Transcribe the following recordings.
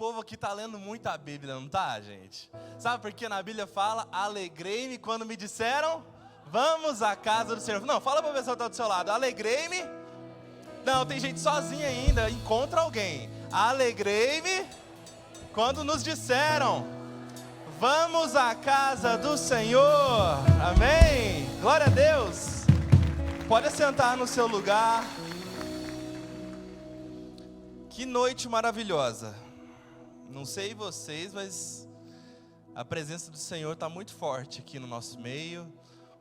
povo aqui está lendo muito a Bíblia, não tá, gente? Sabe por que na Bíblia fala, alegrei-me quando me disseram, vamos à casa do Senhor. Não, fala para a pessoa que está do seu lado, alegrei-me. Não, tem gente sozinha ainda, encontra alguém. Alegrei-me quando nos disseram, vamos à casa do Senhor. Amém? Glória a Deus. Pode sentar no seu lugar. Que noite maravilhosa. Não sei vocês, mas a presença do Senhor está muito forte aqui no nosso meio.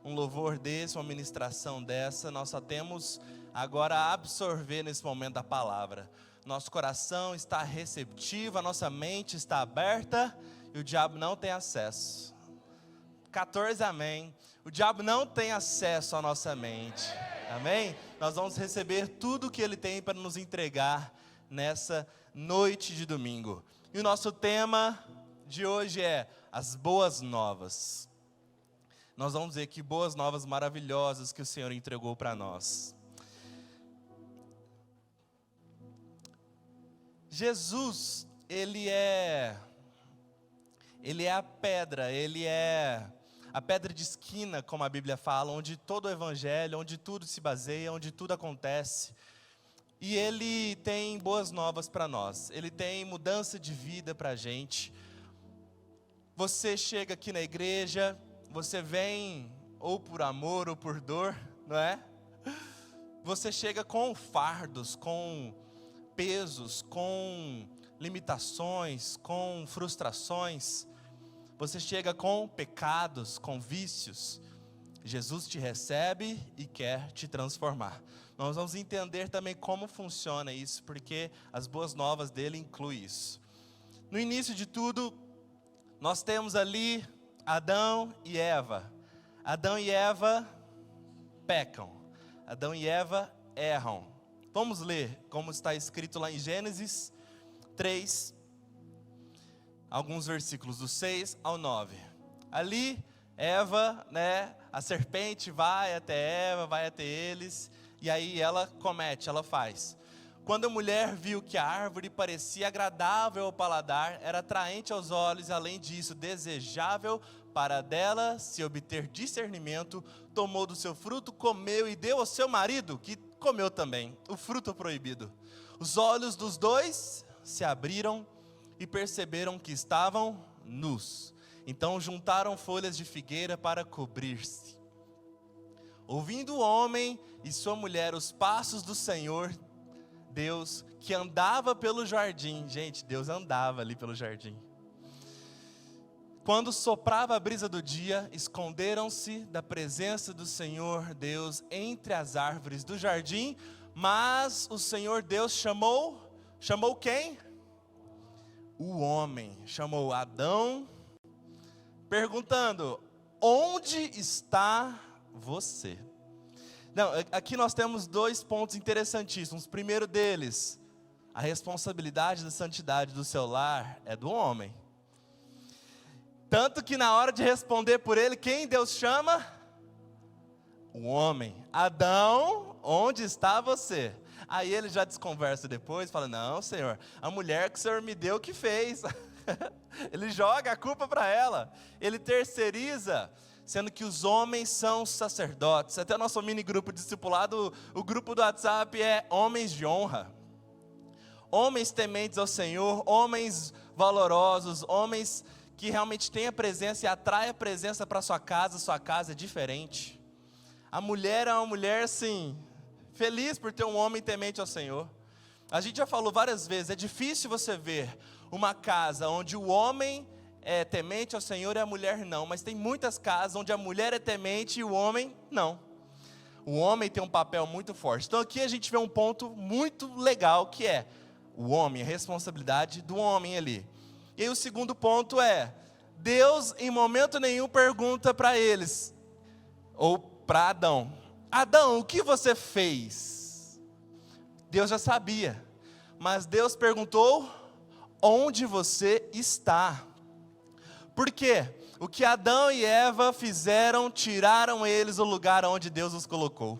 Um louvor desse, uma ministração dessa, nós só temos agora a absorver nesse momento da palavra. Nosso coração está receptivo, a nossa mente está aberta e o diabo não tem acesso. 14, amém. O diabo não tem acesso à nossa mente, amém? Nós vamos receber tudo o que ele tem para nos entregar nessa noite de domingo. E o nosso tema de hoje é as boas novas. Nós vamos ver que boas novas maravilhosas que o Senhor entregou para nós. Jesus, Ele é a pedra, Ele é a pedra de esquina, como a Bíblia fala, onde todo o evangelho, onde tudo se baseia, onde tudo acontece. E Ele tem boas novas para nós, Ele tem mudança de vida para a gente. Você chega aqui na igreja, você vem ou por amor ou por dor, não é? Você chega com fardos, com pesos, com limitações, com frustrações. Você chega com pecados, com vícios. Jesus te recebe e quer te transformar. Nós vamos entender também como funciona isso, porque as boas novas dele incluem isso. No início de tudo, nós temos ali Adão e Eva. Adão e Eva pecam. Adão e Eva erram. Vamos ler como está escrito lá em Gênesis 3, alguns versículos do 6 ao 9. Ali, Eva, a serpente vai até Eva, vai até eles, e aí ela faz. Quando a mulher viu que a árvore parecia agradável ao paladar, era atraente aos olhos, e além disso, desejável para dela se obter discernimento, tomou do seu fruto, comeu e deu ao seu marido, que comeu também, o fruto proibido. Os olhos dos dois se abriram e perceberam que estavam nus. Então juntaram folhas de figueira para cobrir-se. Ouvindo o homem e sua mulher os passos do Senhor Deus, que andava pelo jardim. Gente, Deus andava ali pelo jardim. Quando soprava a brisa do dia, esconderam-se da presença do Senhor Deus entre as árvores do jardim. Mas o Senhor Deus chamou quem? O homem, chamou Adão, perguntando, onde está você? Não, aqui nós temos dois pontos interessantíssimos. O primeiro deles, a responsabilidade da santidade do seu lar é do homem. Tanto que na hora de responder por ele, quem Deus chama? O homem. Adão, onde está você? Aí ele já desconversa depois, fala, não, Senhor, a mulher que o Senhor me deu que fez. Ele joga a culpa para ela, ele terceiriza, sendo que os homens são sacerdotes. Até o nosso mini grupo discipulado, o grupo do WhatsApp é homens de honra. Homens tementes ao Senhor, homens valorosos, homens que realmente têm a presença e atraem a presença para sua casa é diferente. A mulher é uma mulher assim, feliz por ter um homem temente ao Senhor. A gente já falou várias vezes, é difícil você ver uma casa onde o homem é temente ao Senhor e a mulher não. Mas tem muitas casas onde a mulher é temente e o homem não. O homem tem um papel muito forte. Então aqui a gente vê um ponto muito legal que é o homem, a responsabilidade do homem ali. E aí o segundo ponto é, Deus em momento nenhum pergunta para eles, ou para Adão, Adão, o que você fez? Deus já sabia, mas Deus perguntou, onde você está? Por quê? O que Adão e Eva fizeram, tiraram eles do lugar onde Deus os colocou.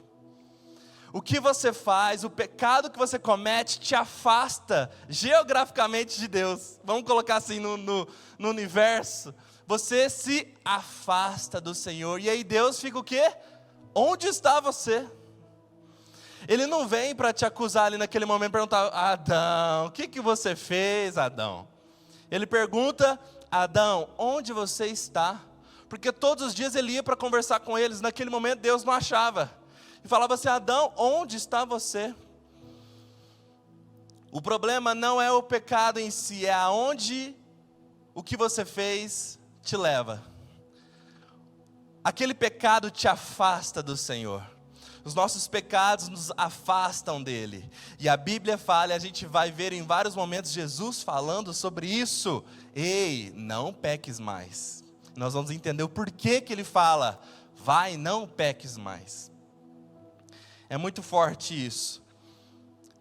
O que você faz, o pecado que você comete te afasta geograficamente de Deus. Vamos colocar assim no universo. Você se afasta do Senhor. E aí Deus fica o quê? Onde está você? Ele não vem para te acusar ali naquele momento, perguntar: Adão, o que você fez, Adão? Ele pergunta: Adão, onde você está? Porque todos os dias ele ia para conversar com eles. Naquele momento Deus não achava. E falava assim: Adão, onde está você? O problema não é o pecado em si, é aonde o que você fez te leva. Aquele pecado te afasta do Senhor. Os nossos pecados nos afastam dele. E a Bíblia fala, a gente vai ver em vários momentos Jesus falando sobre isso. Ei, não peques mais. Nós vamos entender o porquê que ele fala: vai, não peques mais. É muito forte isso.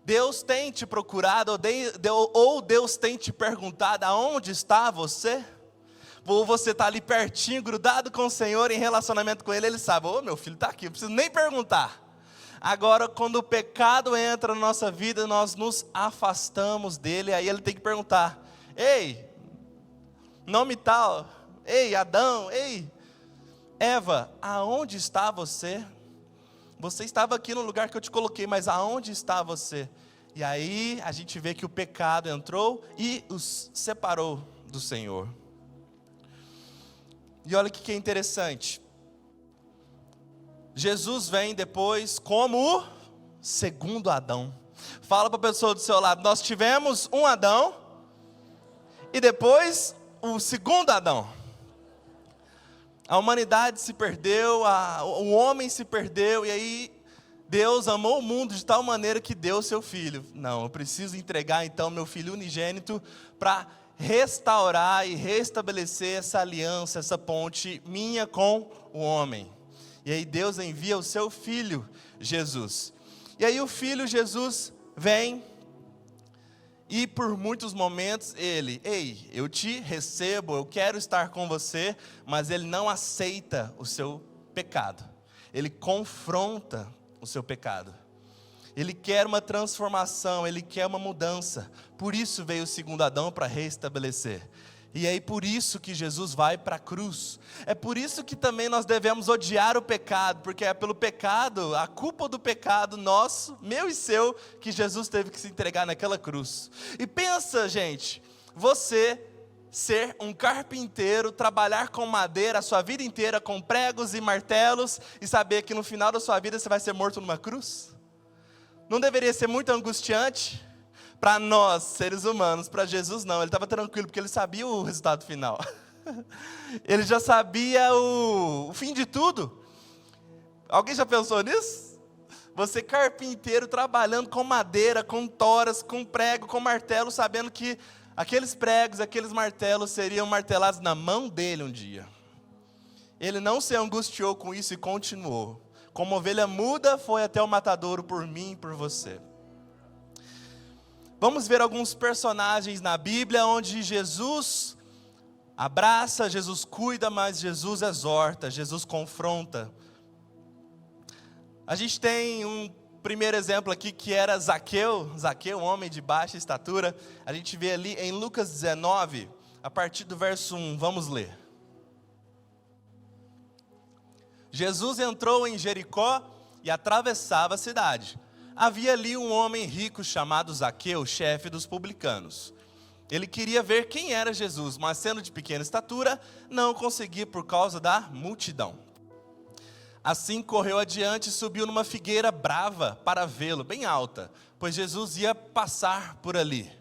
Deus tem te procurado, ou Deus tem te perguntado: aonde está você? Ou você está ali pertinho, grudado com o Senhor, em relacionamento com Ele, Ele sabe: ô, meu filho está aqui, não preciso nem perguntar. Agora, quando o pecado entra na nossa vida, nós nos afastamos dEle, aí Ele tem que perguntar: ei, nome tal, ei, Adão, ei, Eva, aonde está você? Você estava aqui no lugar que eu te coloquei, mas aonde está você? E aí a gente vê que o pecado entrou e os separou do Senhor. E olha o que é interessante. Jesus vem depois como o segundo Adão. Fala para a pessoa do seu lado: nós tivemos um Adão e depois o segundo Adão. A humanidade se perdeu, o homem se perdeu, e aí Deus amou o mundo de tal maneira que deu seu filho. Não, eu preciso entregar então meu filho unigênito para restaurar e restabelecer essa aliança, essa ponte minha com o homem. E aí Deus envia o seu filho Jesus. E aí o filho Jesus vem e por muitos momentos ele: ei, eu te recebo, eu quero estar com você, mas ele não aceita o seu pecado. Ele confronta o seu pecado. Ele quer uma transformação, ele quer uma mudança. Por isso veio o segundo Adão, para restabelecer. E aí por isso que Jesus vai para a cruz. É por isso que também nós devemos odiar o pecado, porque é pelo pecado, a culpa do pecado nosso, meu e seu, que Jesus teve que se entregar naquela cruz. E pensa, gente, você ser um carpinteiro, trabalhar com madeira a sua vida inteira, com pregos e martelos, e saber que no final da sua vida você vai ser morto numa cruz? Não deveria ser muito angustiante? Para nós, seres humanos, para Jesus não, ele estava tranquilo, porque ele sabia o resultado final. Ele já sabia o fim de tudo. Alguém já pensou nisso? Você carpinteiro, trabalhando com madeira, com toras, com prego, com martelo, sabendo que aqueles pregos, aqueles martelos seriam martelados na mão dele um dia. Ele não se angustiou com isso e continuou. Como ovelha muda, foi até o matadouro por mim e por você. Vamos ver alguns personagens na Bíblia onde Jesus abraça, Jesus cuida, mas Jesus exorta, Jesus confronta. A gente tem um primeiro exemplo aqui que era Zaqueu, um homem de baixa estatura. A gente vê ali em Lucas 19, a partir do verso 1, vamos ler. Jesus entrou em Jericó e atravessava a cidade. Havia ali um homem rico chamado Zaqueu, chefe dos publicanos. Ele queria ver quem era Jesus, mas sendo de pequena estatura, não conseguia por causa da multidão. Assim correu adiante e subiu numa figueira brava para vê-lo, bem alta, pois Jesus ia passar por ali.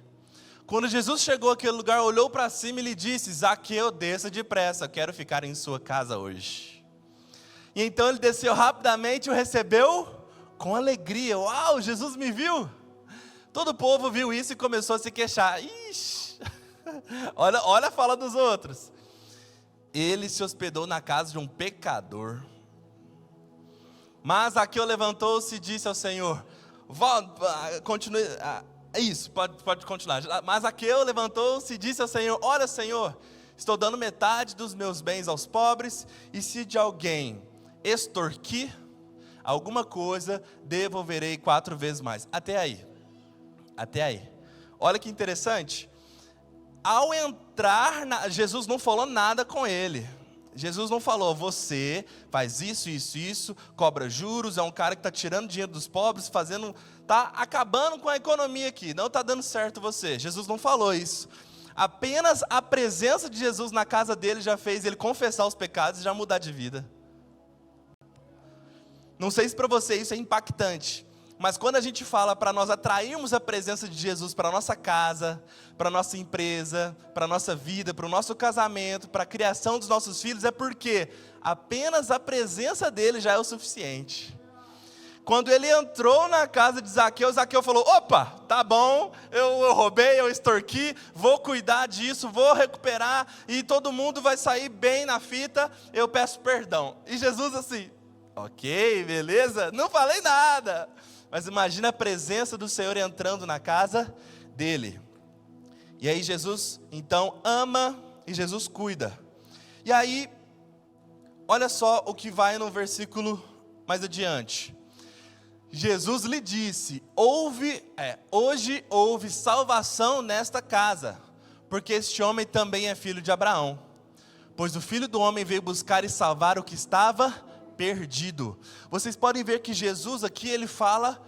Quando Jesus chegou àquele lugar, olhou para cima e lhe disse: Zaqueu, desça depressa, quero ficar em sua casa hoje. E então ele desceu rapidamente e o recebeu com alegria. Uau, Jesus me viu. Todo o povo viu isso e começou a se queixar. Ixi, olha a fala dos outros. Ele se hospedou na casa de um pecador. Mas Zaqueu levantou-se e disse ao Senhor: continue, isso, pode continuar. Mas Zaqueu levantou-se e disse ao Senhor: olha, Senhor, estou dando metade dos meus bens aos pobres, e se de alguém extorquir, alguma coisa, devolverei 4 vezes mais. Até aí. Até aí. Olha que interessante. Ao entrar, Jesus não falou nada com ele. Jesus não falou, você faz isso, isso, isso, cobra juros, é um cara que está tirando dinheiro dos pobres, está acabando com a economia aqui, não está dando certo você. Jesus não falou isso. Apenas a presença de Jesus na casa dele já fez ele confessar os pecados e já mudar de vida. Não sei se para você isso é impactante, mas quando a gente fala para nós atrairmos a presença de Jesus para a nossa casa, para a nossa empresa, para a nossa vida, para o nosso casamento, para a criação dos nossos filhos, é porque apenas a presença dele já é o suficiente. Quando ele entrou na casa de Zaqueu, Zaqueu falou, opa, tá bom, eu roubei, eu extorqui, vou cuidar disso, vou recuperar, e todo mundo vai sair bem na fita, eu peço perdão. E Jesus assim, ok, beleza, não falei nada. Mas imagina a presença do Senhor entrando na casa dele. E aí Jesus, então, ama e Jesus cuida. E aí, olha só o que vai no versículo mais adiante. Jesus lhe disse, hoje houve salvação nesta casa, porque este homem também é filho de Abraão. Pois o Filho do Homem veio buscar e salvar o que estava perdido. Vocês podem ver que Jesus aqui, ele fala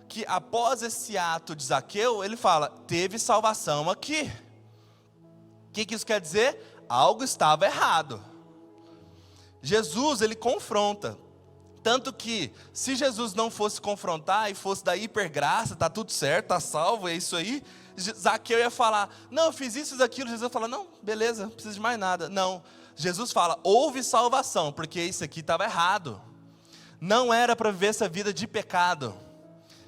que após esse ato de Zaqueu, ele fala, teve salvação aqui. O que isso quer dizer? Algo estava errado. Jesus, ele confronta. Tanto que, se Jesus não fosse confrontar e fosse da hipergraça, tá tudo certo, tá salvo, é isso aí, Zaqueu ia falar, não, eu fiz isso e aquilo. Jesus ia falar, não, beleza, não precisa de mais nada. Não, Jesus fala, houve salvação, porque isso aqui estava errado. Não era para viver essa vida de pecado.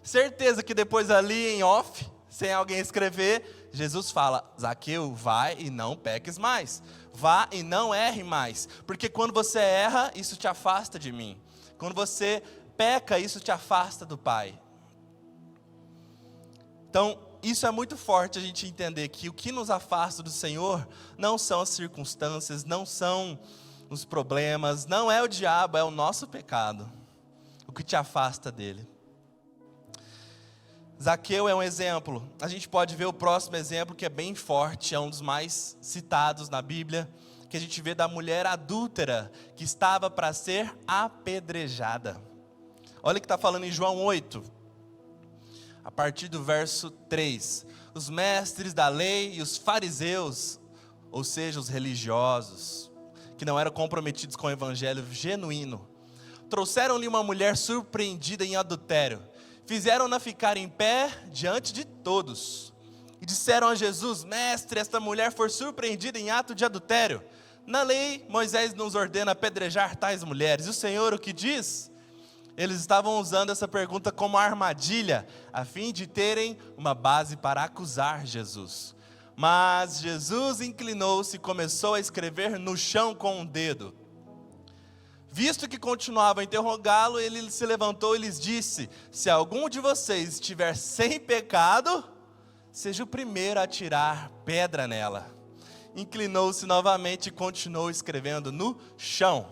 Certeza que depois ali em off, sem alguém escrever, Jesus fala, Zaqueu, vai e não peques mais. Vá e não erre mais. Porque quando você erra, isso te afasta de mim. Quando você peca, isso te afasta do Pai. Então, isso é muito forte a gente entender que o que nos afasta do Senhor não são as circunstâncias, não são os problemas, não é o diabo, é o nosso pecado, o que te afasta dele. Zaqueu é um exemplo. A gente pode ver o próximo exemplo que é bem forte, é um dos mais citados na Bíblia, que a gente vê da mulher adúltera que estava para ser apedrejada. Olha o que está falando em João 8, a partir do verso 3. Os mestres da lei e os fariseus, ou seja, os religiosos, que não eram comprometidos com o evangelho genuíno, trouxeram-lhe uma mulher surpreendida em adultério, fizeram-na ficar em pé diante de todos, e disseram a Jesus, mestre, esta mulher foi surpreendida em ato de adultério. Na lei, Moisés nos ordena apedrejar tais mulheres. E o Senhor o que diz? Eles estavam usando essa pergunta como armadilha, a fim de terem uma base para acusar Jesus. Mas Jesus inclinou-se e começou a escrever no chão com um dedo. Visto que continuavam a interrogá-lo, ele se levantou e lhes disse, se algum de vocês estiver sem pecado, seja o primeiro a tirar pedra nela. Inclinou-se novamente e continuou escrevendo no chão.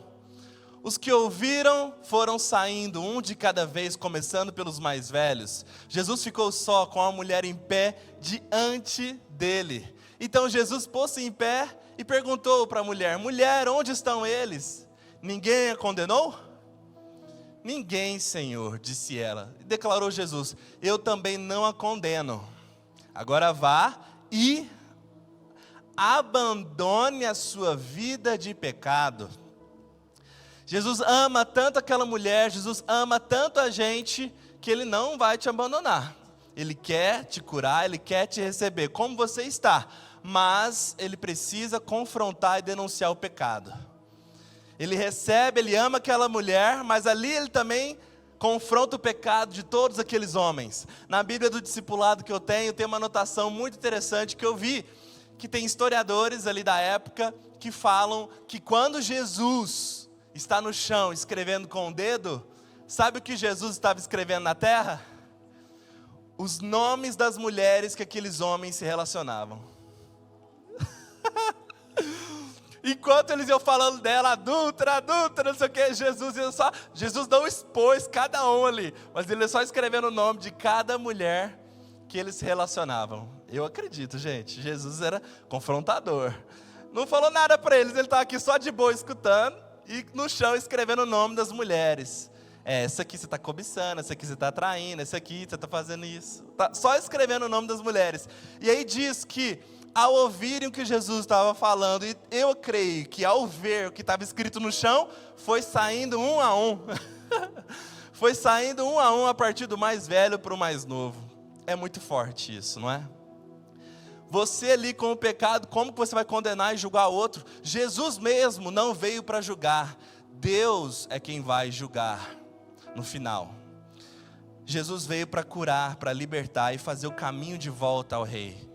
Os que ouviram foram saindo, um de cada vez, começando pelos mais velhos. Jesus ficou só com a mulher em pé diante dele. Então Jesus pôs-se em pé e perguntou para a mulher, mulher, onde estão eles? Ninguém a condenou? Ninguém, Senhor, disse ela. E declarou Jesus, eu também não a condeno. Agora vá e abandone a sua vida de pecado. Jesus ama tanto aquela mulher, Jesus ama tanto a gente, que Ele não vai te abandonar. Ele quer te curar, Ele quer te receber como você está, mas Ele precisa confrontar e denunciar o pecado. Ele recebe, Ele ama aquela mulher, mas ali Ele também confronta o pecado de todos aqueles homens. Na Bíblia do discipulado que eu tenho, tem uma anotação muito interessante que eu vi, que tem historiadores ali da época que falam que quando Jesus está no chão escrevendo com o dedo, sabe o que Jesus estava escrevendo na terra? Os nomes das mulheres que aqueles homens se relacionavam. Enquanto eles iam falando dela, adúltera, não sei o que, Jesus não expôs cada um ali, mas ele só escrevendo o nome de cada mulher que eles se relacionavam. Eu acredito, gente, Jesus era confrontador. Não falou nada para eles, ele estava aqui só de boa escutando e no chão escrevendo o nome das mulheres. Essa aqui você está cobiçando, essa aqui você está traindo, essa aqui você está fazendo isso. Tá só escrevendo o nome das mulheres. E aí diz que, ao ouvirem o que Jesus estava falando, e eu creio que ao ver o que estava escrito no chão, foi saindo um a um. Foi saindo um a um a partir do mais velho para o mais novo. É muito forte isso, não é? Você ali com o pecado, como que você vai condenar e julgar outro? Jesus mesmo não veio para julgar. Deus é quem vai julgar no final. Jesus veio para curar, para libertar e fazer o caminho de volta ao Rei.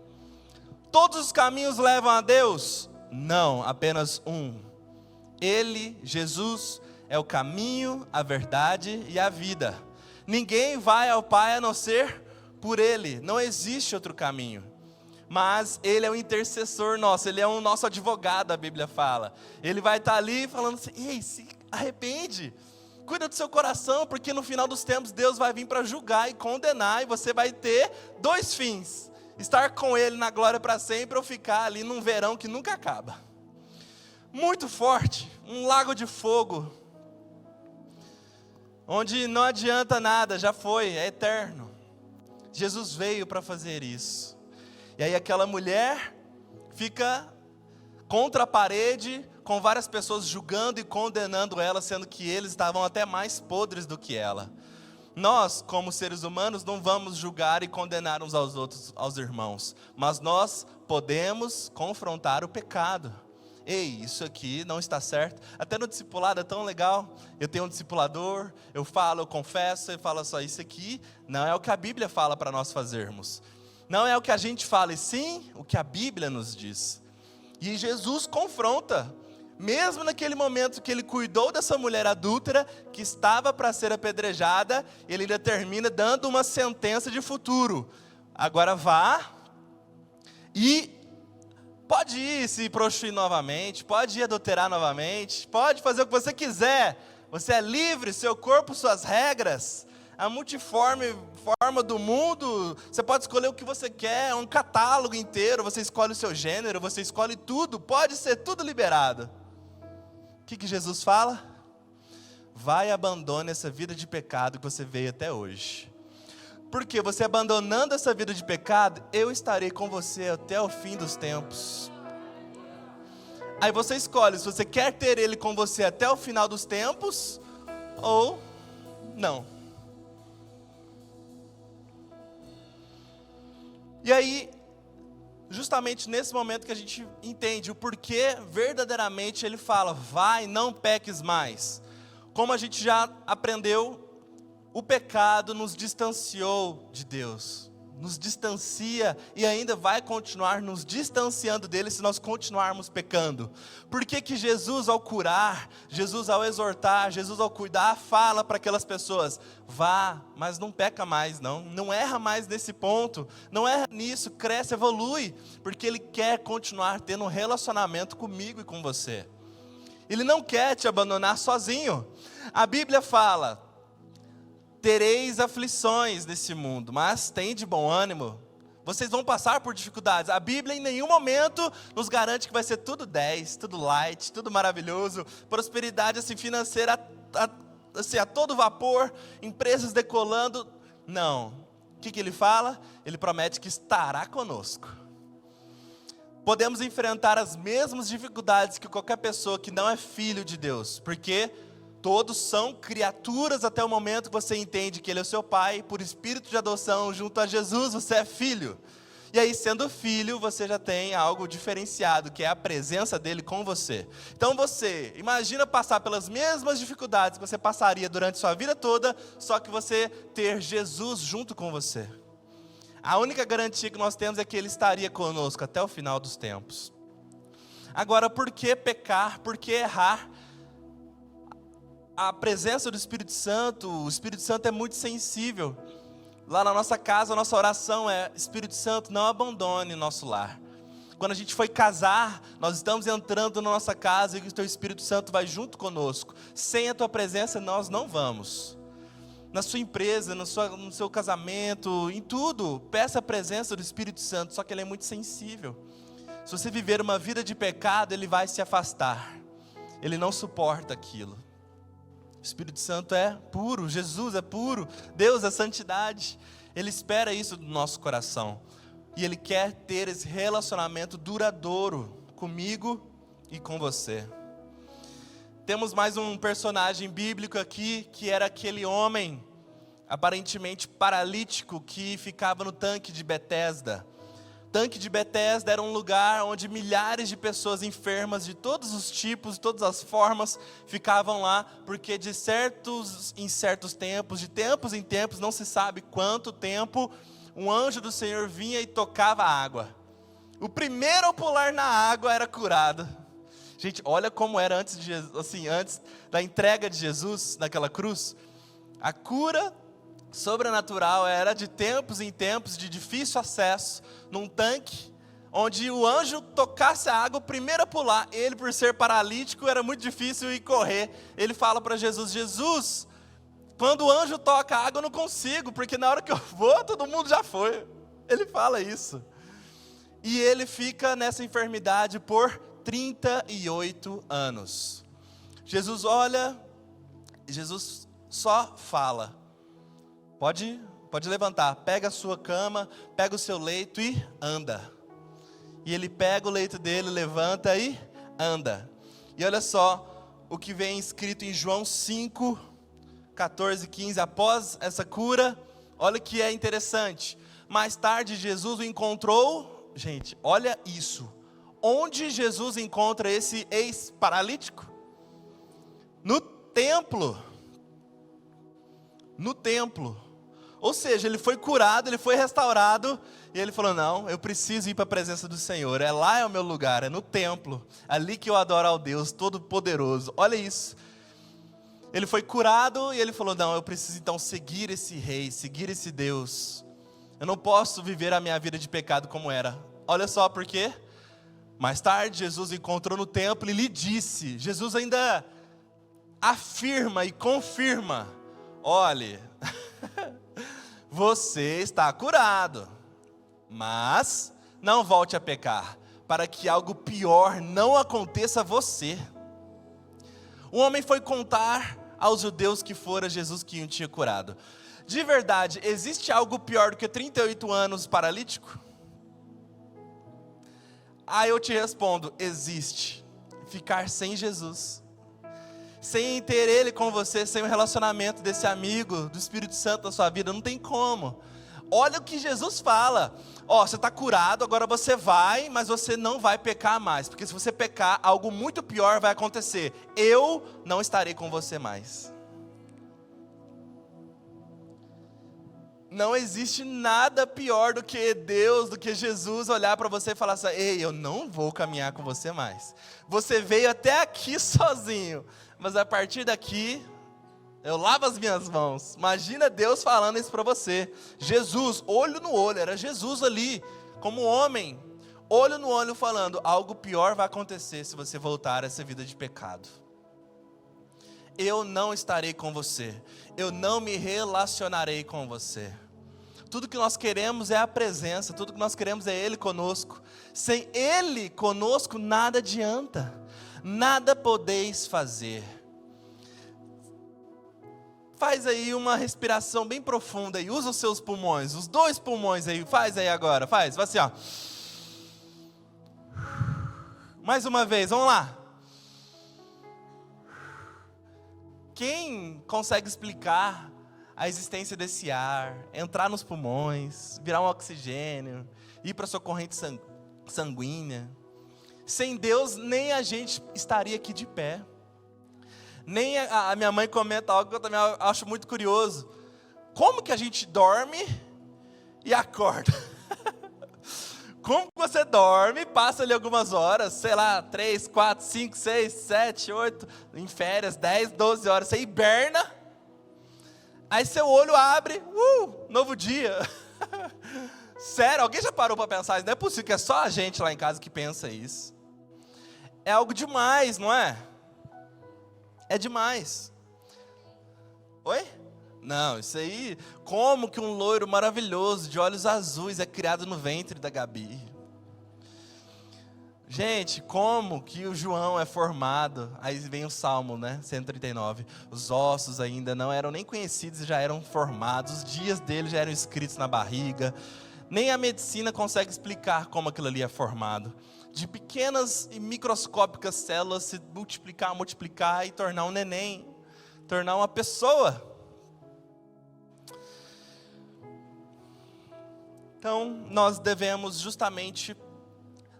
Todos os caminhos levam a Deus? Não, apenas um. Ele, Jesus, é o caminho, a verdade e a vida. Ninguém vai ao Pai a não ser por Ele. Não existe outro caminho. Mas Ele é o intercessor nosso, Ele é o nosso advogado, a Bíblia fala. Ele vai estar ali falando assim: ei, se arrepende, cuida do seu coração, porque no final dos tempos Deus vai vir para julgar e condenar, e você vai ter dois fins: estar com Ele na glória para sempre, ou ficar ali num verão que nunca acaba. Muito forte, um lago de fogo, onde não adianta nada, já foi, é eterno. Jesus veio para fazer isso. E aí aquela mulher fica contra a parede, com várias pessoas julgando e condenando ela, sendo que eles estavam até mais podres do que ela. Nós, como seres humanos, não vamos julgar e condenar uns aos outros, aos irmãos, mas nós podemos confrontar o pecado. Ei, isso aqui não está certo. Até no discipulado é tão legal. Eu tenho um discipulador, eu falo, eu confesso, eu falo só: isso aqui não é o que a Bíblia fala para nós fazermos. Não é o que a gente fala, e sim o que a Bíblia nos diz. E Jesus confronta, mesmo naquele momento que ele cuidou dessa mulher adúltera, que estava para ser apedrejada, ele ainda termina dando uma sentença de futuro. Agora vá e pode ir se prostituir novamente, pode ir adulterar novamente, pode fazer o que você quiser. Você é livre, seu corpo, suas regras. A multiforme forma do mundo, você pode escolher o que você quer, é um catálogo inteiro, você escolhe o seu gênero, você escolhe tudo, pode ser tudo liberado. O que Jesus fala? Vai e abandone essa vida de pecado que você veio até hoje. Porque você abandonando essa vida de pecado, eu estarei com você até o fim dos tempos. Aí você escolhe se você quer ter Ele com você até o final dos tempos, ou não. E aí, justamente nesse momento que a gente entende o porquê verdadeiramente ele fala: vai, não peques mais. Como a gente já aprendeu, o pecado nos distanciou de Deus, nos distancia e ainda vai continuar nos distanciando dele se nós continuarmos pecando. Por que que Jesus, ao curar, Jesus ao exortar, Jesus ao cuidar, fala para aquelas pessoas: vá, mas não peca mais, não erra mais nesse ponto, não erra nisso, cresce, evolui, porque Ele quer continuar tendo um relacionamento comigo e com você. Ele não quer te abandonar sozinho. A Bíblia fala: tereis aflições nesse mundo, mas tem de bom ânimo. Vocês vão passar por dificuldades. A Bíblia em nenhum momento nos garante que vai ser tudo 10, tudo light, tudo maravilhoso, prosperidade assim, financeira assim, a todo vapor, empresas decolando. Não. O que ele fala? Ele promete que estará conosco. Podemos enfrentar as mesmas dificuldades que qualquer pessoa que não é filho de Deus, porque todos são criaturas até o momento que você entende que Ele é o seu Pai, por espírito de adoção, junto a Jesus, você é filho. E aí, sendo filho, você já tem algo diferenciado, que é a presença dEle com você. Então você, imagina passar pelas mesmas dificuldades que você passaria durante sua vida toda, só que você ter Jesus junto com você. A única garantia que nós temos é que Ele estaria conosco até o final dos tempos. Agora, por que pecar? Por que errar? A presença do Espírito Santo, o Espírito Santo é muito sensível. Lá na nossa casa, a nossa oração é: Espírito Santo, não abandone nosso lar. Quando a gente foi casar, nós estamos entrando na nossa casa e o Teu Espírito Santo vai junto conosco. Sem a Tua presença nós não vamos. Na sua empresa, no seu casamento, em tudo, peça a presença do Espírito Santo, só que Ele é muito sensível. Se você viver uma vida de pecado, Ele vai se afastar. Ele não suporta aquilo. O Espírito Santo é puro, Jesus é puro, Deus é santidade. Ele espera isso do nosso coração. E Ele quer ter esse relacionamento duradouro comigo e com você. Temos mais um personagem bíblico aqui, que era aquele homem, aparentemente paralítico, que ficava no tanque de Betesda. O tanque de Betesda era um lugar onde milhares de pessoas enfermas de todos os tipos, de todas as formas, ficavam lá, porque de certos em certos tempos, de tempos em tempos, não se sabe quanto tempo, um anjo do Senhor vinha e tocava a água. O primeiro a pular na água era curado. Gente, olha como era antes de Jesus, assim, antes da entrega de Jesus naquela cruz. A cura sobrenatural era de tempos em tempos, de difícil acesso, num tanque, onde o anjo tocasse a água, o primeiro a pular. Ele, por ser paralítico, era muito difícil ir correr. Ele fala para Jesus: Jesus, quando o anjo toca a água eu não consigo, porque na hora que eu vou, todo mundo já foi. Ele fala isso. E ele fica nessa enfermidade por 38 anos. Jesus olha, Jesus só fala: pode levantar, pega a sua cama, pega o seu leito e anda. E ele pega o leito dele, levanta e anda. E olha só o que vem escrito em João 5, 14, 15. Após essa cura, olha o que é interessante. Mais tarde Jesus o encontrou. Gente, olha isso. Onde Jesus encontra esse ex-paralítico? No templo. No templo. Ou seja, ele foi curado, ele foi restaurado, e ele falou: não, eu preciso ir para a presença do Senhor, lá é o meu lugar, é no templo, ali que eu adoro ao Deus Todo-Poderoso. Olha isso. Ele foi curado e ele falou: não, eu preciso então seguir esse rei, seguir esse Deus. Eu não posso viver a minha vida de pecado como era. Olha só por quê. Mais tarde, Jesus encontrou no templo e lhe disse, Jesus ainda afirma e confirma: olhe, você está curado, mas não volte a pecar, para que algo pior não aconteça a você. O homem foi contar aos judeus que fora Jesus que o tinha curado. De verdade, existe algo pior do que 38 anos paralítico? Aí eu te respondo: existe. Ficar sem Jesus, sem ter Ele com você, sem o relacionamento desse amigo, do Espírito Santo na sua vida, não tem como. Olha o que Jesus fala: ó, você está curado, agora você vai, mas você não vai pecar mais, porque se você pecar, algo muito pior vai acontecer. Eu não estarei com você mais. Não existe nada pior do que Deus, do que Jesus olhar para você e falar assim: ei, eu não vou caminhar com você mais. Você veio até aqui sozinho, mas a partir daqui, eu lavo as minhas mãos. Imagina Deus falando isso para você. Jesus, olho no olho, era Jesus ali, como homem, olho no olho falando: algo pior vai acontecer se você voltar a essa vida de pecado. Eu não estarei com você, eu não me relacionarei com você. Tudo que nós queremos é a presença, tudo que nós queremos é Ele conosco. Sem Ele conosco nada adianta, nada podeis fazer. Faz aí uma respiração bem profunda e usa os seus pulmões, os 2 pulmões aí, faz aí agora, faz assim, ó. Mais uma vez, vamos lá. Quem consegue explicar a existência desse ar, entrar nos pulmões, virar um oxigênio, ir para a sua corrente sanguínea? Sem Deus, nem a gente estaria aqui de pé. Nem a minha mãe comenta algo que eu também acho muito curioso. Como que a gente dorme e acorda? Como que você dorme, passa ali algumas horas, sei lá, 3, 4, 5, 6, 7, 8, em férias, 10, 12 horas, você hiberna, aí seu olho abre, novo dia. Sério, alguém já parou para pensar isso? Não é possível que é só a gente lá em casa que pensa isso. É algo demais, não é? É demais. Oi? Não, isso aí, como que um loiro maravilhoso, de olhos azuis, é criado no ventre da Gabi? Gente, como que o João é formado? Aí vem o Salmo, né? 139. Os ossos ainda não eram nem conhecidos e já eram formados. Os dias dele já eram escritos na barriga. Nem a medicina consegue explicar como aquilo ali é formado. De pequenas e microscópicas células se multiplicar e tornar um neném. Tornar uma pessoa. Então, nós devemos justamente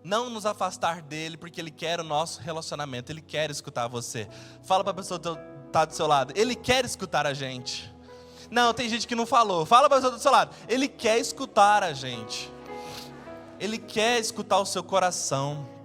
não nos afastar dele, porque ele quer o nosso relacionamento, ele quer escutar você. Fala para a pessoa que está do seu lado, ele quer escutar a gente. Não, tem gente que não falou. Fala para a pessoa do seu lado, ele quer escutar a gente. Ele quer escutar o seu coração.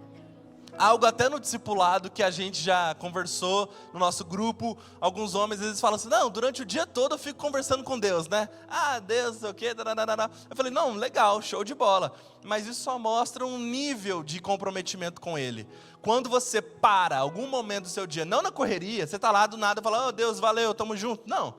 Algo até no discipulado que a gente já conversou no nosso grupo, alguns homens às vezes falam assim, não, durante o dia todo eu fico conversando com Deus, né? Ah, Deus, sei o quê, eu falei, não, legal, show de bola. Mas isso só mostra um nível de comprometimento com Ele. Quando você para algum momento do seu dia, não na correria, você está lá do nada e fala, oh Deus, valeu, tamo junto. Não.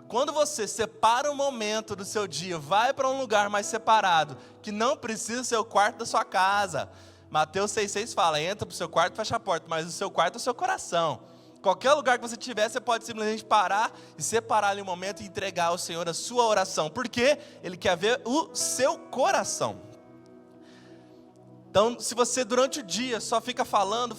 Quando você separa um momento do seu dia, vai para um lugar mais separado, que não precisa ser o quarto da sua casa. Mateus 6,6 fala, entra para o seu quarto e fecha a porta, mas o seu quarto é o seu coração. Qualquer lugar que você estiver, você pode simplesmente parar e separar ali um momento e entregar ao Senhor a sua oração. Porque Ele quer ver o seu coração. Então, se você durante o dia só fica falando,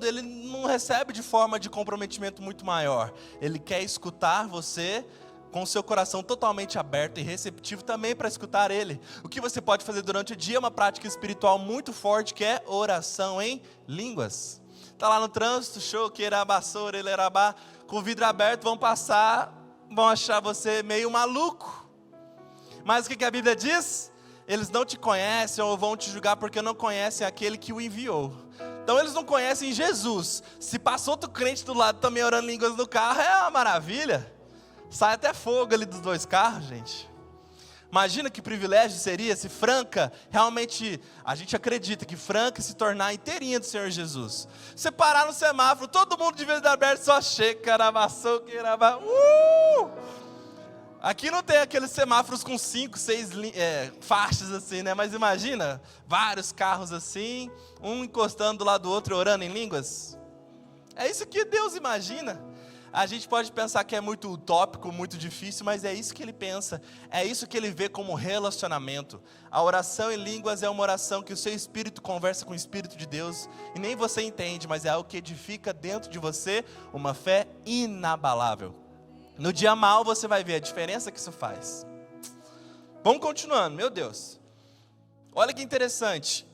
Ele não recebe de forma de comprometimento muito maior. Ele quer escutar você com o seu coração totalmente aberto e receptivo também para escutar Ele. O que você pode fazer durante o dia é uma prática espiritual muito forte, que é oração em línguas. Está lá no trânsito, show, queirabassor, elerabá, com o vidro aberto, vão passar, vão achar você meio maluco. Mas o que a Bíblia diz? Eles não te conhecem ou vão te julgar porque não conhecem aquele que o enviou. Então eles não conhecem Jesus. Se passou outro crente do lado também orando línguas no carro, é uma maravilha. Sai até fogo ali dos dois carros, gente. Imagina que privilégio seria se Franca, realmente, a gente acredita que Franca se tornar inteirinha do Senhor Jesus. Você parar no semáforo, todo mundo de vidro aberto só chega, Aqui não tem aqueles semáforos com 5, 6 faixas assim, né? Mas imagina, vários carros assim, um encostando do lado do outro, orando em línguas. É isso que Deus imagina. A gente pode pensar que é muito utópico, muito difícil, mas é isso que Ele pensa. É isso que Ele vê como relacionamento. A oração em línguas é uma oração que o seu espírito conversa com o Espírito de Deus. E nem você entende, mas é algo que edifica dentro de você uma fé inabalável. No dia mal você vai ver a diferença que isso faz. Vamos continuando, meu Deus. Olha que interessante.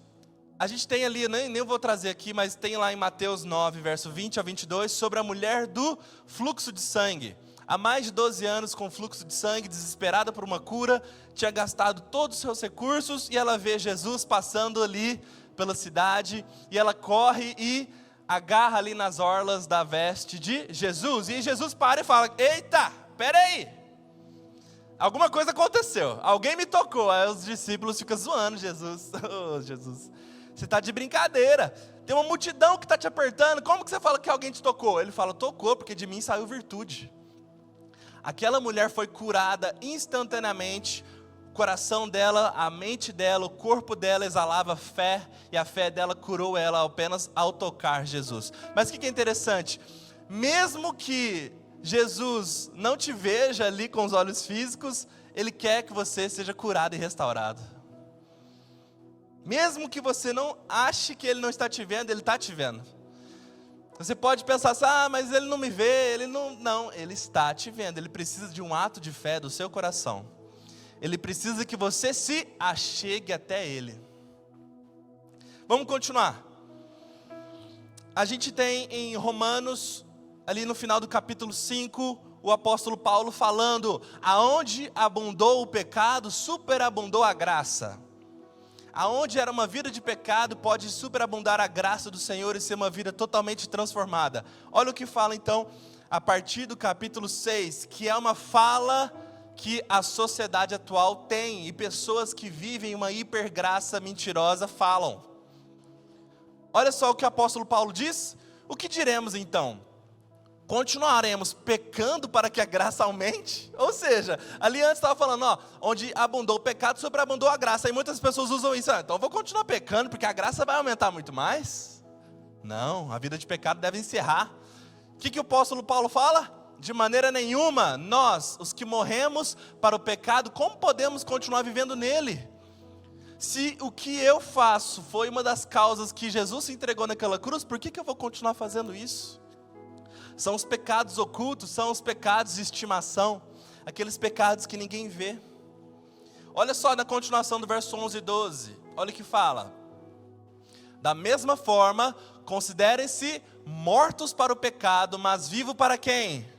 A gente tem ali, nem vou trazer aqui, mas tem lá em Mateus 9, verso 20 a 22, sobre a mulher do fluxo de sangue. Há mais de 12 anos com fluxo de sangue, desesperada por uma cura, tinha gastado todos os seus recursos, e ela vê Jesus passando ali pela cidade, e ela corre e agarra ali nas orlas da veste de Jesus. E Jesus para e fala, eita, peraí, alguma coisa aconteceu, alguém me tocou. Aí os discípulos ficam zoando Jesus. Oh, Jesus, você está de brincadeira, tem uma multidão que está te apertando, como que você fala que alguém te tocou? Ele fala, tocou, porque de mim saiu virtude. Aquela mulher foi curada instantaneamente, o coração dela, a mente dela, o corpo dela exalava fé, e a fé dela curou ela apenas ao tocar Jesus. Mas o que é interessante? Mesmo que Jesus não te veja ali com os olhos físicos, Ele quer que você seja curado e restaurado. Mesmo que você não ache que Ele não está te vendo, Ele está te vendo. Você pode pensar assim, mas Ele não me vê, Ele não... Não, Ele está te vendo. Ele precisa de um ato de fé do seu coração. Ele precisa que você se achegue até Ele. Vamos continuar. A gente tem em Romanos, ali no final do capítulo 5, o apóstolo Paulo falando, aonde abundou o pecado, superabundou a graça. Aonde era uma vida de pecado, pode superabundar a graça do Senhor e ser uma vida totalmente transformada. Olha o que fala então, a partir do capítulo 6, que é uma fala que a sociedade atual tem e pessoas que vivem uma hipergraça mentirosa falam. Olha só o que o apóstolo Paulo diz. O que diremos então? Continuaremos pecando para que a graça aumente? Ou seja, ali antes estava falando, ó, onde abundou o pecado, sobreabundou a graça. Aí muitas pessoas usam isso, então eu vou continuar pecando porque a graça vai aumentar muito mais? Não, a vida de pecado deve encerrar. O que o apóstolo Paulo fala? De maneira nenhuma, nós, os que morremos para o pecado, como podemos continuar vivendo nele? Se o que eu faço foi uma das causas que Jesus se entregou naquela cruz, por que eu vou continuar fazendo isso? São os pecados ocultos, são os pecados de estimação, aqueles pecados que ninguém vê. Olha só na continuação do verso 11 e 12, olha o que fala. Da mesma forma, considerem-se mortos para o pecado, mas vivos para quem?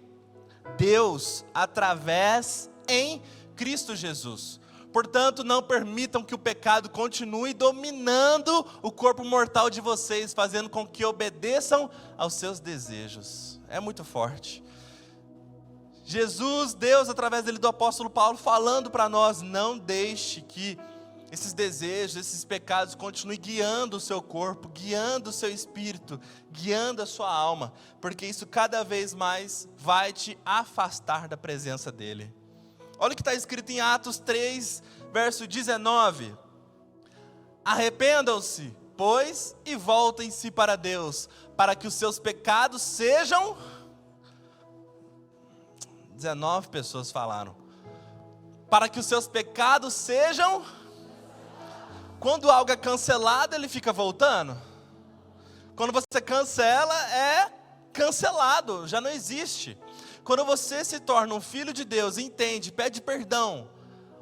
Deus, através em Cristo Jesus. Portanto, não permitam que o pecado continue dominando o corpo mortal de vocês, fazendo com que obedeçam aos seus desejos. É muito forte. Jesus, Deus, através dele, do apóstolo Paulo, falando para nós, não deixe que esses desejos, esses pecados continuem guiando o seu corpo, guiando o seu espírito, guiando a sua alma, porque isso cada vez mais vai te afastar da presença dele. Olha o que está escrito em Atos 3, verso 19. Arrependam-se, pois, e voltem-se para Deus, para que os seus pecados sejam... 19 pessoas falaram. Para que os seus pecados sejam... Quando algo é cancelado, ele fica voltando. Quando você cancela, é cancelado, já não existe. Quando você se torna um filho de Deus, entende, pede perdão,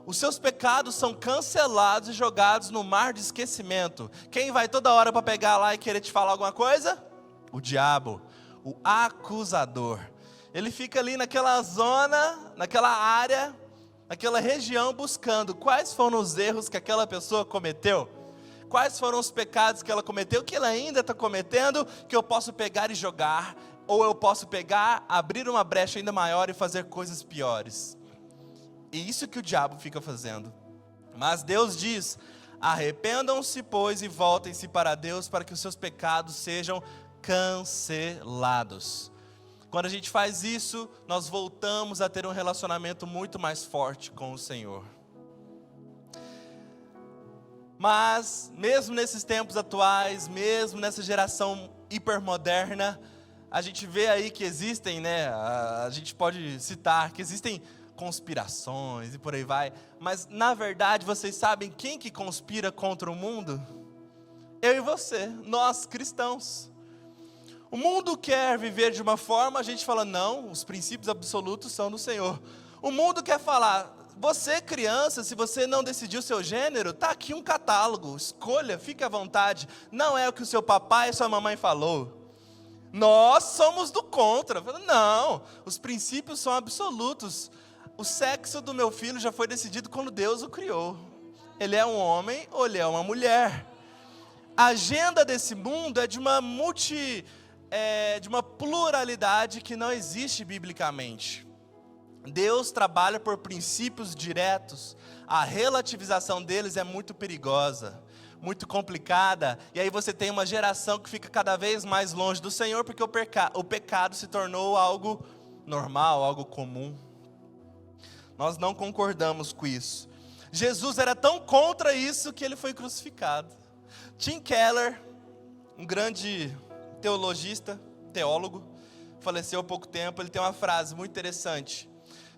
os seus pecados são cancelados e jogados no mar de esquecimento. Quem vai toda hora para pegar lá e querer te falar alguma coisa? O diabo, o acusador. Ele fica ali naquela zona, naquela área, naquela região, buscando quais foram os erros que aquela pessoa cometeu. Quais foram os pecados que ela cometeu, que ela ainda está cometendo, que eu posso pegar e jogar, ou eu posso pegar, abrir uma brecha ainda maior e fazer coisas piores. E isso que o diabo fica fazendo. Mas Deus diz, arrependam-se, pois, e voltem-se para Deus, para que os seus pecados sejam cancelados. Quando a gente faz isso, nós voltamos a ter um relacionamento muito mais forte com o Senhor. Mas, mesmo nesses tempos atuais, mesmo nessa geração hipermoderna, a gente vê aí que existem, né, a gente pode citar que existem conspirações e por aí vai, mas na verdade vocês sabem quem que conspira contra o mundo? Eu e você, nós cristãos. O mundo quer viver de uma forma, a gente fala, não, os princípios absolutos são do Senhor. O mundo quer falar, você criança, se você não decidiu o seu gênero, está aqui um catálogo, escolha, fique à vontade. Não é o que o seu papai e sua mamãe falou. Nós somos do contra. Não, os princípios são absolutos. O sexo do meu filho já foi decidido quando Deus o criou. Ele é um homem ou ele é uma mulher. A agenda desse mundo é de uma pluralidade que não existe biblicamente. Deus trabalha por princípios diretos. A relativização deles é muito perigosa, muito complicada. E aí você tem uma geração que fica cada vez mais longe do Senhor, porque o pecado se tornou algo normal, algo comum. Nós não concordamos com isso. Jesus era tão contra isso que ele foi crucificado. Tim Keller, um grande teólogo, faleceu há pouco tempo. Ele tem uma frase muito interessante.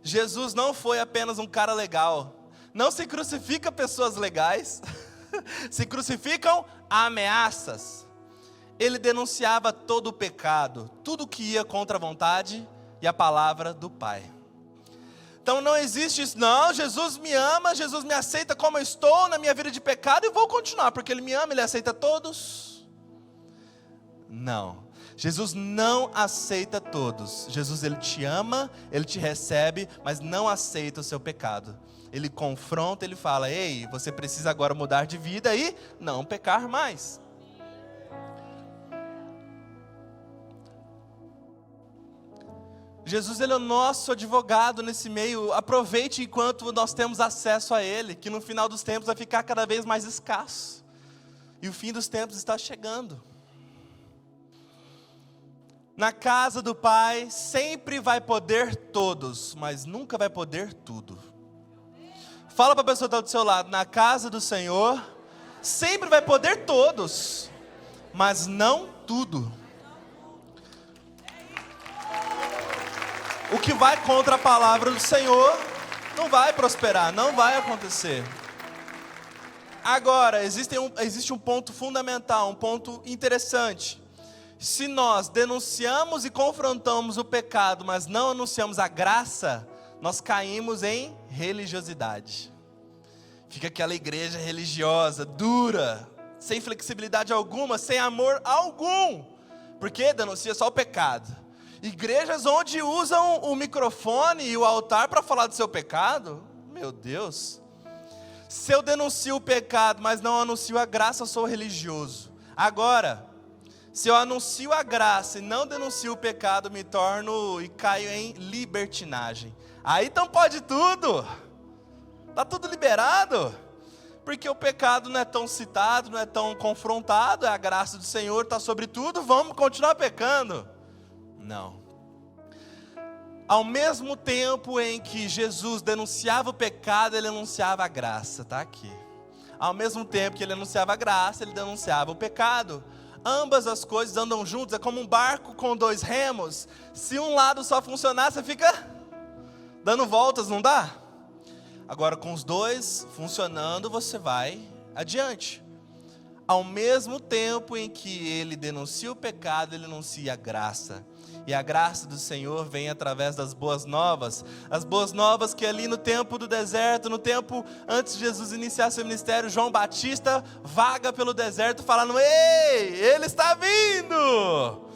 Jesus não foi apenas um cara legal. Não se crucifica pessoas legais, se crucificam ameaças. Ele denunciava todo o pecado, tudo que ia contra a vontade e a palavra do Pai. Então não existe isso, não, Jesus me ama, Jesus me aceita como eu estou na minha vida de pecado e vou continuar, porque Ele me ama, Ele aceita todos. Não, Jesus não aceita todos. Jesus, Ele te ama, Ele te recebe, mas não aceita o seu pecado. Ele confronta, Ele fala, ei, você precisa agora mudar de vida e não pecar mais. Jesus, ele é o nosso advogado nesse meio. Aproveite enquanto nós temos acesso a ele, que no final dos tempos vai ficar cada vez mais escasso. E o fim dos tempos está chegando. Na casa do Pai sempre vai poder todos, mas nunca vai poder tudo. Fala para a pessoa que está do seu lado, na casa do Senhor sempre vai poder todos, mas não tudo. O que vai contra a palavra do Senhor não vai prosperar, não vai acontecer. Agora, existe um ponto fundamental, um ponto interessante. Se nós denunciamos e confrontamos o pecado, mas não anunciamos a graça, nós caímos em religiosidade. Fica aquela igreja religiosa, dura, sem flexibilidade alguma, sem amor algum, porque denuncia só o pecado. Igrejas onde usam o microfone e o altar para falar do seu pecado, meu Deus. Se eu denuncio o pecado, mas não anuncio a graça, eu sou religioso. Agora, se eu anuncio a graça e não denuncio o pecado, me torno e caio em libertinagem. Aí então pode tudo. Está tudo liberado. Porque o pecado não é tão citado, não é tão confrontado, a graça do Senhor está sobre tudo, vamos continuar pecando. Não. Ao mesmo tempo em que Jesus denunciava o pecado, ele anunciava a graça, está aqui. Ao mesmo tempo que ele anunciava a graça, ele denunciava o pecado. Ambas as coisas andam juntas, é como um barco com dois remos. Se um lado só funcionar, você fica dando voltas, não dá? Agora com os dois funcionando, você vai adiante. Ao mesmo tempo em que ele denuncia o pecado, ele anuncia a graça. E a graça do Senhor vem através das boas novas. As boas novas que ali no tempo do deserto, no tempo antes de Jesus iniciar seu ministério, João Batista vaga pelo deserto falando: ei, ele está vindo!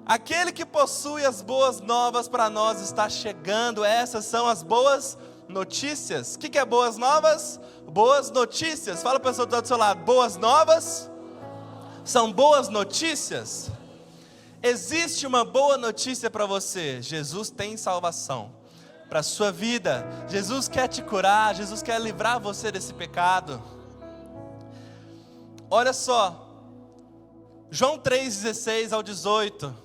Aquele que possui as boas novas para nós está chegando. Essas são as boas notícias. O que é boas novas? Boas notícias. Fala para a pessoa que está do seu lado, boas novas são boas notícias. Existe uma boa notícia para você. Jesus tem salvação para a sua vida. Jesus quer te curar. Jesus quer livrar você desse pecado. Olha só, João 3:16 ao 18.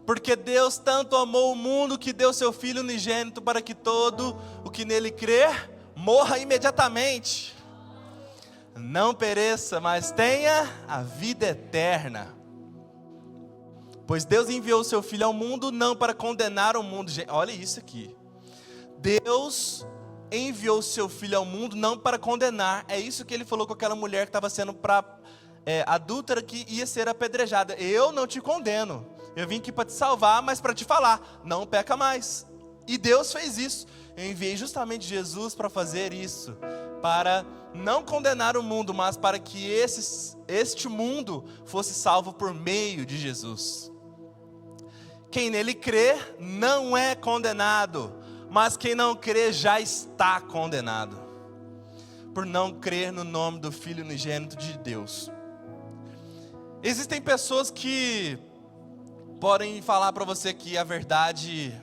Porque Deus tanto amou o mundo que deu seu Filho unigênito para que todo o que nele crer morra imediatamente, não pereça, mas tenha a vida eterna. Pois Deus enviou o seu Filho ao mundo não para condenar o mundo. Olha isso aqui. Deus enviou o seu Filho ao mundo não para condenar. É isso que ele falou com aquela mulher que estava sendo adúltera, que ia ser apedrejada. Eu não te condeno. Eu vim aqui para te salvar, mas para te falar, não peca mais. E Deus fez isso. Eu enviei justamente Jesus para fazer isso. Para não condenar o mundo, mas para que este mundo fosse salvo por meio de Jesus. Quem nele crê não é condenado, mas quem não crê já está condenado, por não crer no nome do Filho unigênito de Deus. Existem pessoas que podem falar para você que a verdade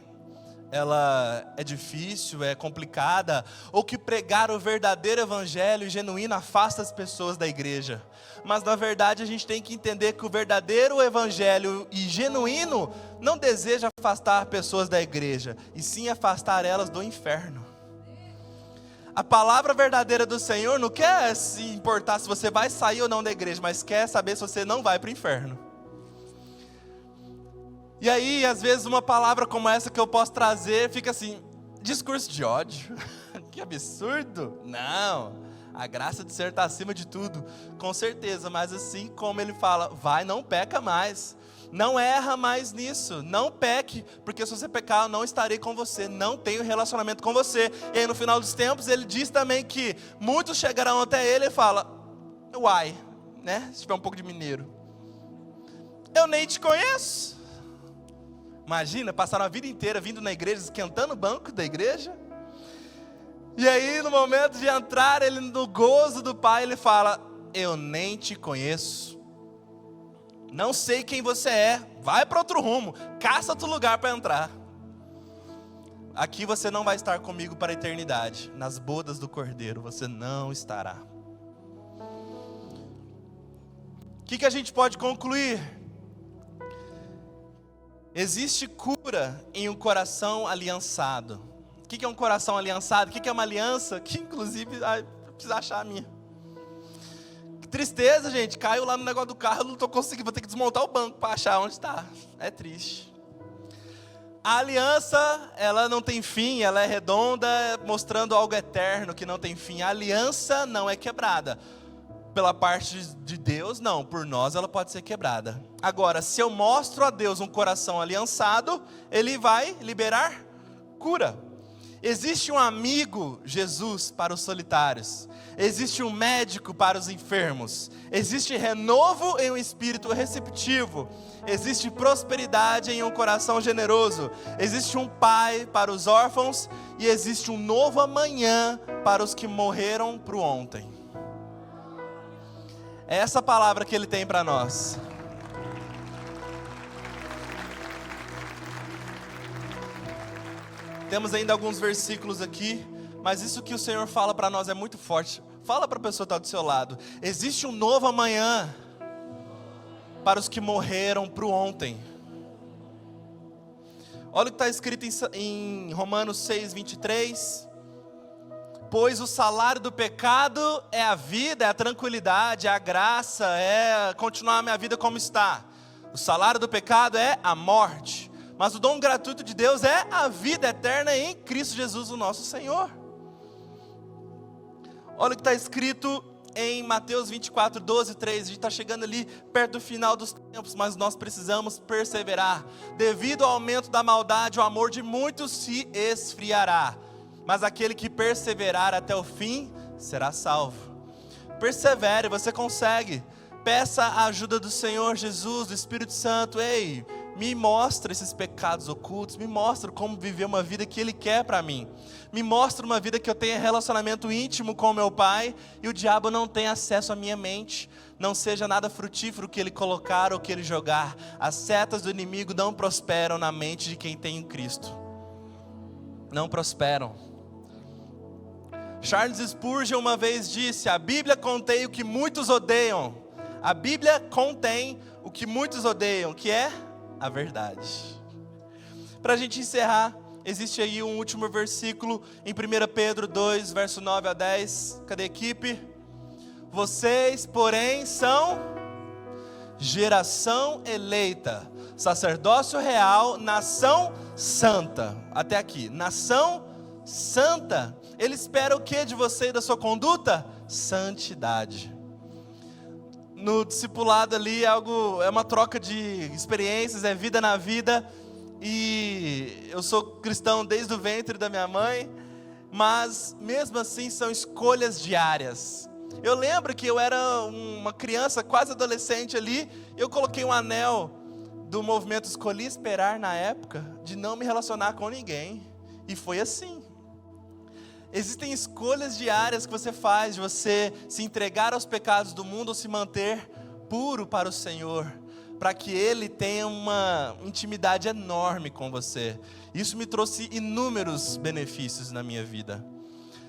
ela é difícil, é complicada, ou que pregar o verdadeiro evangelho genuíno afasta as pessoas da igreja. Mas na verdade a gente tem que entender que o verdadeiro evangelho e genuíno não deseja afastar pessoas da igreja, e sim afastar elas do inferno. A palavra verdadeira do Senhor não quer se importar se você vai sair ou não da igreja, mas quer saber se você não vai para o inferno. E aí, às vezes, uma palavra como essa que eu posso trazer, fica assim, discurso de ódio, que absurdo. Não, a graça do Senhor está acima de tudo, com certeza, mas assim como ele fala, vai, não peca mais, não erra mais nisso, não peque, porque se você pecar eu não estarei com você, não tenho relacionamento com você. E aí no final dos tempos ele diz também que muitos chegarão até ele e falam, uai, né, se tiver um pouco de mineiro, eu nem te conheço. Imagina, passaram a vida inteira vindo na igreja, esquentando o banco da igreja. E aí no momento de entrar ele no gozo do Pai, ele fala, eu nem te conheço. Não sei quem você é. Vai para outro rumo. Caça outro lugar para entrar. Aqui você não vai estar comigo para a eternidade. Nas bodas do Cordeiro você não estará. O que a gente pode concluir? Existe cura em um coração aliançado. O que é um coração aliançado? O que é uma aliança? Que inclusive, precisa achar a minha. Que tristeza, gente. Caiu lá no negócio do carro, não estou conseguindo, vou ter que desmontar o banco para achar onde está. É triste. A aliança, ela não tem fim, ela é redonda, mostrando algo eterno que não tem fim. A aliança não é quebrada. Pela parte de Deus, não. Por nós, ela pode ser quebrada. Agora, se eu mostro a Deus um coração aliançado, Ele vai liberar cura. Existe um amigo, Jesus, para os solitários. Existe um médico para os enfermos. Existe renovo em um espírito receptivo. Existe prosperidade em um coração generoso. Existe um pai para os órfãos. E existe um novo amanhã para os que morreram para o ontem. É essa palavra que Ele tem para nós. Temos ainda alguns versículos aqui, mas isso que o Senhor fala para nós é muito forte. Fala para a pessoa que está do seu lado. Existe um novo amanhã para os que morreram para o ontem. Olha o que está escrito em Romanos 6:23. Pois o salário do pecado é a vida, é a tranquilidade, é a graça, é continuar a minha vida como está. O salário do pecado é a morte. Mas o dom gratuito de Deus é a vida eterna em Cristo Jesus, o nosso Senhor. Olha o que está escrito em Mateus 24:12-13. A gente está chegando ali perto do final dos tempos, mas nós precisamos perseverar. Devido ao aumento da maldade, o amor de muitos se esfriará. Mas aquele que perseverar até o fim, será salvo. Persevere, você consegue. Peça a ajuda do Senhor Jesus, do Espírito Santo. Ei, me mostra esses pecados ocultos. Me mostra como viver uma vida que Ele quer para mim. Me mostra uma vida que eu tenha relacionamento íntimo com o meu Pai. E o diabo não tem acesso à minha mente. Não seja nada frutífero que ele colocar ou que ele jogar. As setas do inimigo não prosperam na mente de quem tem em Cristo. Não prosperam. Charles Spurgeon uma vez disse: a Bíblia contém o que muitos odeiam. A Bíblia contém o que muitos odeiam, que é a verdade. Para a gente encerrar, existe aí um último versículo em 1 Pedro 2, verso 9-10. Cadê a equipe? Vocês, porém, são geração eleita, sacerdócio real, nação santa. Até aqui, nação santa. Ele espera o que de você e da sua conduta? Santidade. No discipulado ali é uma troca de experiências, é vida na vida. E eu sou cristão desde o ventre da minha mãe, mas mesmo assim são escolhas diárias. Eu lembro que eu era uma criança, quase adolescente ali, eu coloquei um anel do movimento Escolhi Esperar na época, de não me relacionar com ninguém. E foi assim. Existem escolhas diárias que você faz, de você se entregar aos pecados do mundo ou se manter puro para o Senhor, para que Ele tenha uma intimidade enorme com você. Isso me trouxe inúmeros benefícios na minha vida.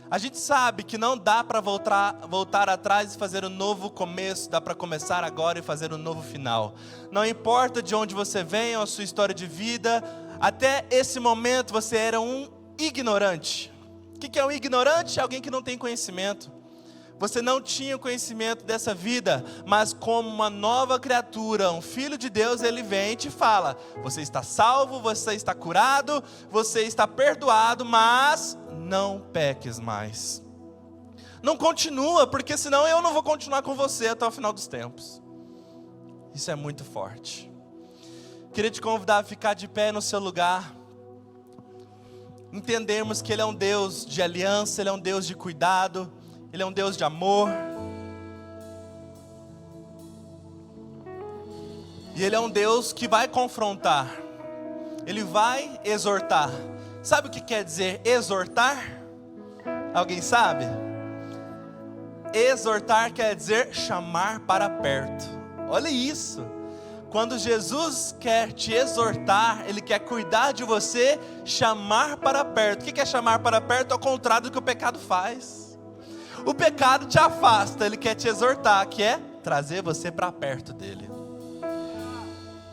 A gente sabe que não dá para voltar atrás e fazer um novo começo, dá para começar agora e fazer um novo final. Não importa de onde você vem, a sua história de vida, até esse momento você era um ignorante. O que é um ignorante? Alguém que não tem conhecimento. Você não tinha conhecimento dessa vida, mas como uma nova criatura, um filho de Deus, Ele vem e te fala: você está salvo, você está curado, você está perdoado, mas não peques mais. Não continua, porque senão eu não vou continuar com você até o final dos tempos. Isso é muito forte. Queria te convidar a ficar de pé no seu lugar. Entendermos que Ele é um Deus de aliança, Ele é um Deus de cuidado, Ele é um Deus de amor. E Ele é um Deus que vai confrontar, Ele vai exortar. Sabe o que quer dizer exortar? Alguém sabe? Exortar quer dizer chamar para perto. Olha isso. Quando Jesus quer te exortar, Ele quer cuidar de você, chamar para perto. O que é chamar para perto? Ao contrário do que o pecado faz. O pecado te afasta, Ele quer te exortar, que é trazer você para perto dEle.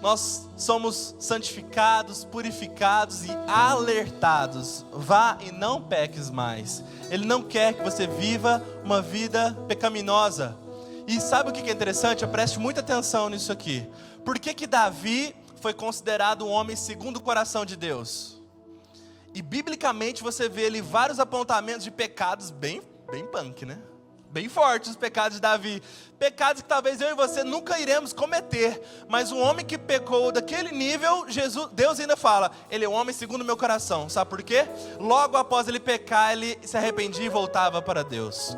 Nós somos santificados, purificados e alertados. Vá e não peques mais. Ele não quer que você viva uma vida pecaminosa. E sabe o que é interessante? Preste muita atenção nisso aqui. Por que Davi foi considerado um homem segundo o coração de Deus? E biblicamente você vê ali vários apontamentos de pecados bem punk, né? Bem fortes os pecados de Davi. Pecados que talvez eu e você nunca iremos cometer. Mas um homem que pecou daquele nível, Deus ainda fala, ele é um homem segundo o meu coração. Sabe por quê? Logo após ele pecar, ele se arrependia e voltava para Deus.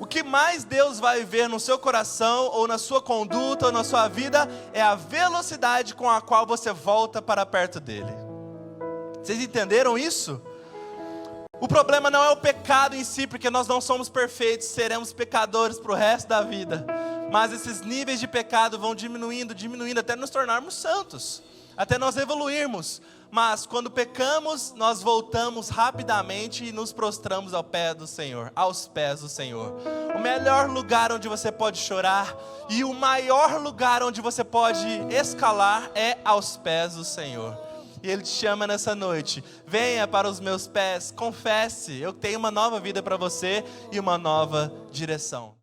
O que mais Deus vai ver no seu coração, ou na sua conduta, ou na sua vida, é a velocidade com a qual você volta para perto dele. Vocês entenderam isso? O problema não é o pecado em si, porque nós não somos perfeitos, seremos pecadores para o resto da vida. Mas esses níveis de pecado vão diminuindo, até nos tornarmos santos, até nós evoluirmos. Mas quando pecamos, nós voltamos rapidamente e nos prostramos aos pés do Senhor. O melhor lugar onde você pode chorar e o maior lugar onde você pode escalar é aos pés do Senhor. E Ele te chama nessa noite, venha para os meus pés, confesse, eu tenho uma nova vida para você e uma nova direção.